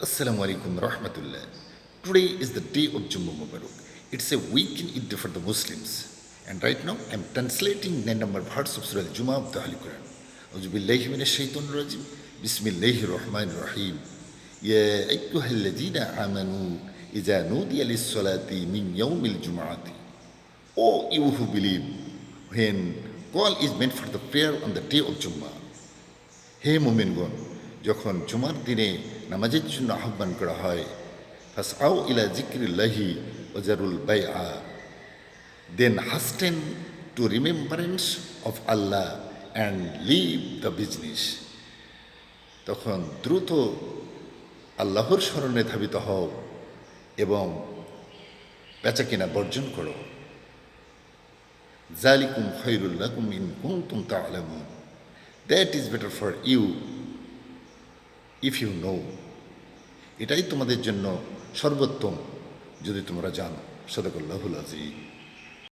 Assalamu alaikum rahmatullah. Today is the day of Jumma Mubarak. It's a weekend Eid for the Muslims. And right now I'm translating 9 number parts of Surah Al-Jumu'ah of the Holy Quran. Auzubillahi minash shaitanir rajim. Bismillahir rahmanir rahim. Ya ayyuhalladhina amanu idza nudiya lis-salati min yawmil jumu'ati. O you who believe, when call is meant for the prayer on the day of Jummah. হে মুমিনগণ, যখন জুমার দিনে নামাজের জন্য আহ্বান করা হয়, ফাসআউ ইলা যিকরিল্লাহি ওয়া জারুল বাইআ, then hasten to remembrance of Allah and leave the business. তখন দ্রুত আল্লাহর স্মরণে ধাবিত হও এবং বেচাকেনা বর্জন করো। যালিকুম খায়রুল লাকুম ইন কুনতুম তা'লামুন, that is better for you if you know, এটাই তোমাদের জন্য সর্বোত্তম যদি তোমরা জানো। সাদাকাল্লাহুল আযীম।